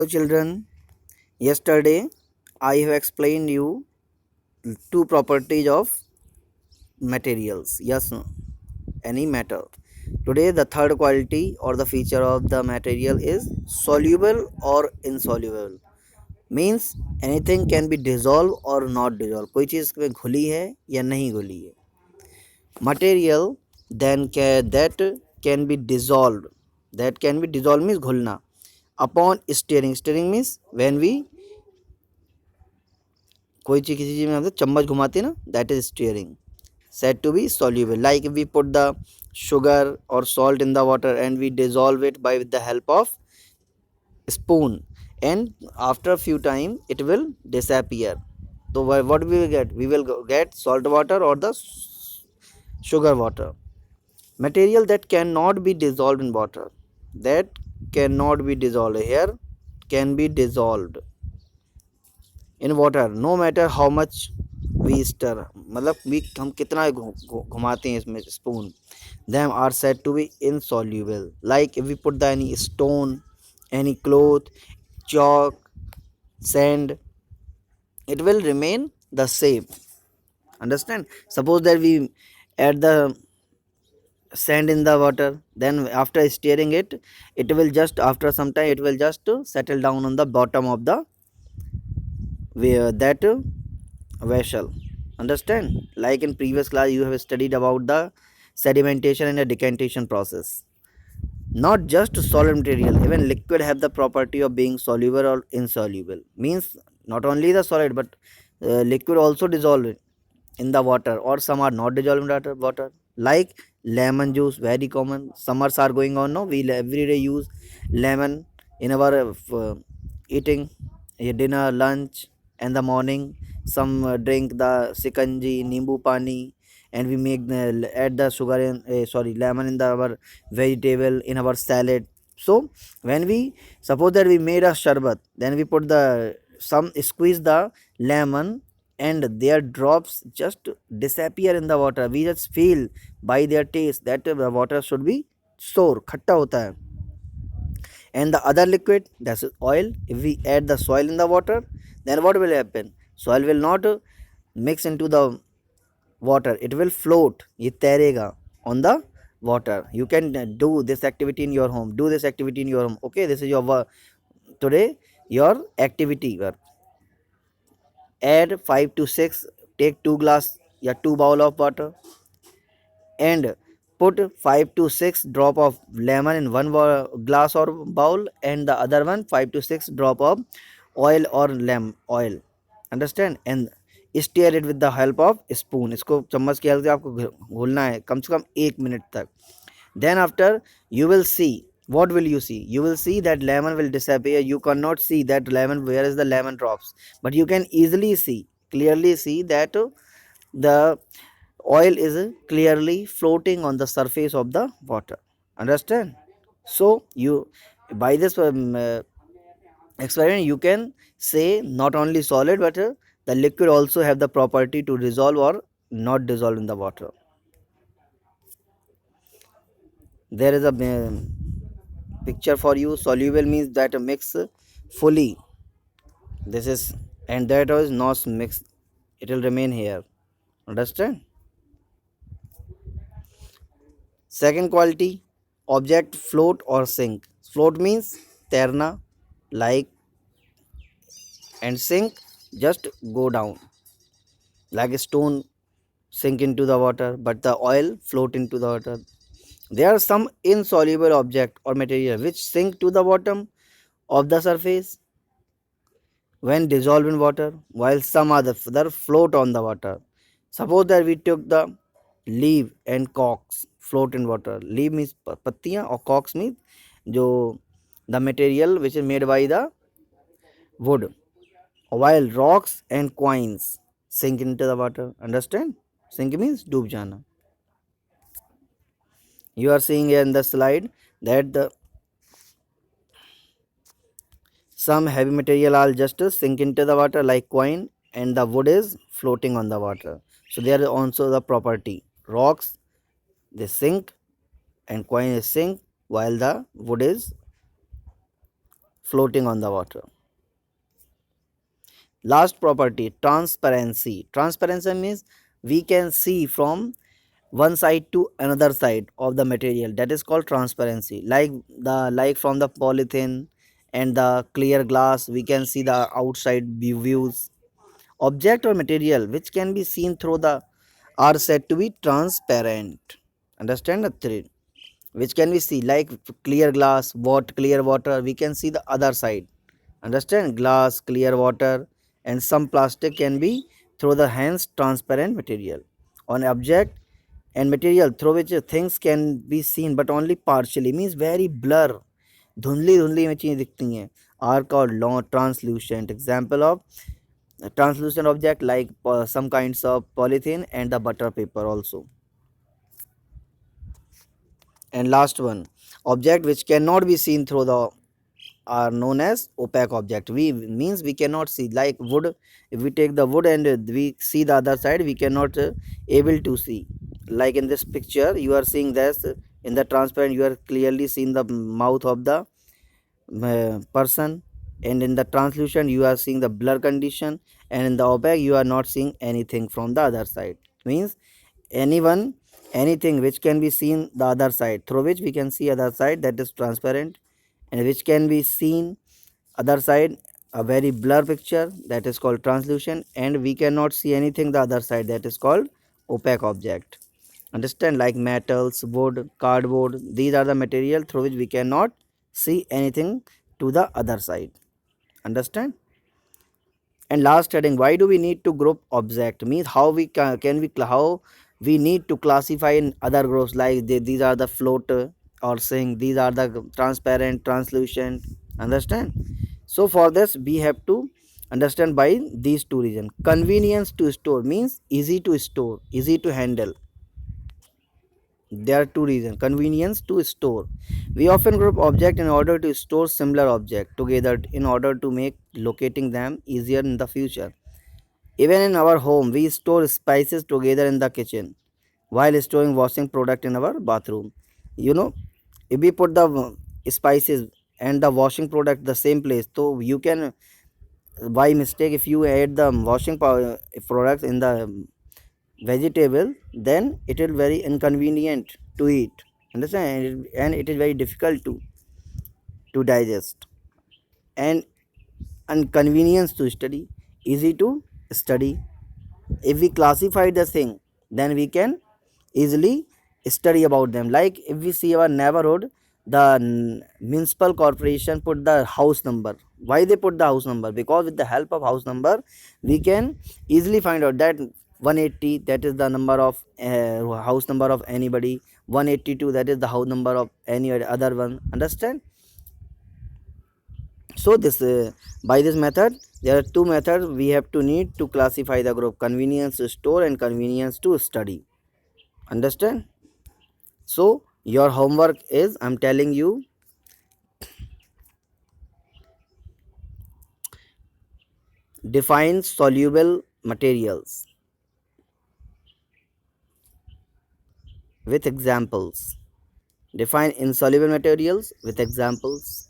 Children, yesterday I have explained you two properties of materials. Yes, no, any matter. Today the third quality or the feature of the material is soluble or insoluble. Means anything can be dissolved or not dissolved. कोई चीज़ में घुली है या नहीं घुली है. Material then that can be dissolved. That can be dissolved means घुलना. Upon stirring. Stirring means when we कोई चीज़ किसी चीज़ में हम चम्मच घुमाते हैं ना, that is steering. said to be soluble, like if we put the sugar or salt in the water and we dissolve it by with the help of spoon, and after a few time it will disappear. So what we will get? We will get salt water or the sugar water. Material that cannot be dissolved in water, that cannot be dissolved here, can be dissolved in water no matter how much we stir. मतलब we हम कितना घुमाते हैं इसमें spoon. Them are said to be insoluble, like if we put the any stone, any cloth, chalk, sand, it will remain the same. Understand? Suppose that we add the sand in the water, then after stirring it, it will just after some time it will just settle down on the bottom of the that vessel. Understand? Like in previous class you have studied about the sedimentation and the decantation process. Not just solid material, even liquid have the property of being soluble or insoluble. Means not only the solid but liquid also dissolved in the water, or some are not dissolved in water. Like lemon juice, very common. Summers are going on now. We every day use lemon in our eating, dinner, lunch, and the morning. Some drink the sikanji, nimbu pani, and we make add the sugar in lemon in the our vegetable in our salad. So when we suppose that we made a sharbat, then we put the some squeeze the lemon and their drops just disappear in the water. We just feel by their taste that the water should be sour, khatta hota hai. And the other liquid, that's oil. If we add the soil in the water, then what will happen? Soil will not mix into the water, it will float, ye तैरेगा on the water. You can do this activity in your home, do this activity in your home. Okay, this is your work today, your activity work. Add 5 to 6, take 2 glass या 2 bowl of water and put 5 to 6 drop of lemon in one glass or bowl, and the other one 5 to 6 drop of oil or lemon oil. Understand? And stir it with the help of spoon. इसको चम्मच की help से आपको घोलना है कम से कम 1 minute तक. Then after you will see, what will you see? You will see that lemon will disappear. You cannot see that lemon, where is the lemon drops, but you can easily see, clearly see that the oil is clearly floating on the surface of the water. Understand? So you by this experiment you can say not only solid but the liquid also have the property to dissolve or not dissolve in the water. There is a picture for you. Soluble means that mix fully. This is, and that is not mixed, it will remain here. Understand? Second quality, object float or sink. Float means तैरना, like, and sink just go down, like a stone sink into the water, but the oil float into the water. There are some insoluble object or material which sink to the bottom of the surface when dissolved in water, while some other float on the water. Suppose that we took the leaf and corks float in water. Leaf means pattiyan or corks means जो the material which is made by the wood, while rocks and coins sink into the water. Understand? Sink means डूब जाना. You are seeing here in the slide that the some heavy material are just sink into the water like coin, and the wood is floating on the water. So there is also the property. Rocks they sink and coin is sink while the wood is floating on the water. Last property, transparency. Transparency means we can see from one side to another side of the material, that is called transparency. Like from the polythene and the clear glass, we can see the outside views. Object or material which can be seen through the are said to be transparent. Understand the three? Which can we see, like clear glass, what clear water, we can see the other side. Understand? Glass, clear water, and some plastic can be through the hands transparent material. On object and material through which things can be seen but only partially, means very blur, धुंधली धुंधली में चीज़ें दिखती हैं, are called long translucent. Example of translucent object like some kinds of polythene and the butter paper also. And last one, object which cannot be seen through the are known as opaque object. We means we cannot see, like wood. If we take the wood and we see the other side, we cannot able to see. Like in this picture you are seeing this, in the transparent you are clearly seeing the mouth of the person, and in the translucent you are seeing the blur condition, and in the opaque you are not seeing anything from the other side. Means anything which can be seen the other side, through which we can see other side, that is transparent, and which can be seen other side, a very blur picture, that is called translucent, and we cannot see anything the other side, that is called opaque object. Understand? Like metals, wood, cardboard, these are the material through which we cannot see anything to the other side. Understand? And last heading, why do we need to group object, means how we how we need to classify in other groups, like these are the float or saying these are the transparent, translucent. Understand? So for this we have to understand by these two reasons. Convenience to store means easy to store, easy to handle. There are two reasons. Convenience to store, we often group object in order to store similar object together in order to make locating them easier in the future. Even in our home we store spices together in the kitchen while storing washing product in our bathroom. You know, if we put the spices and the washing product the same place, so you can, by mistake, if you add the washing products in the vegetable, then it will very inconvenient to eat. Understand? And it is very difficult to digest, and inconvenience to study, easy to study. If we classify the thing, then we can easily study about them. Like if we see our neighborhood, the municipal corporation put the house number. Why they put the house number? Because with the help of house number we can easily find out that 180, that is the number of house number of anybody, 182, that is the house number of any other one. Understand? So this by this method, there are two methods we have to need to classify the group: convenience to store and convenience to study. Understand? So your homework is, I'm telling you, define soluble materials with examples. Define insoluble materials with examples.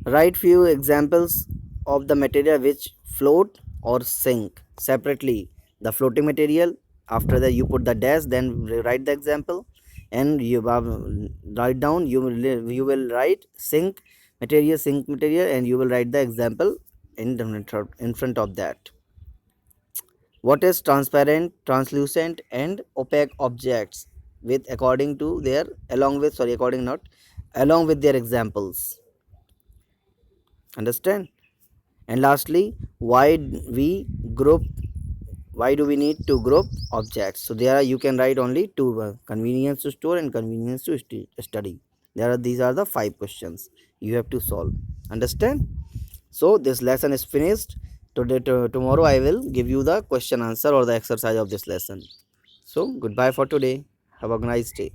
Write few examples of the material which float or sink separately. The floating material, after that you put the dash, then write the example, and you write down, you will write sink material, and you will write the example in front of that. What is transparent, translucent, and opaque objects with according to their, along with, sorry, according not, along with their examples. Understand? And lastly, we group why do we need to group objects? So there are, you can write only two, convenience to store and convenience to study. These are the 5 questions you have to solve. Understand? So this lesson is finished. Today tomorrow I will give you the question answer or the exercise of this lesson. So goodbye for today. Have a nice day.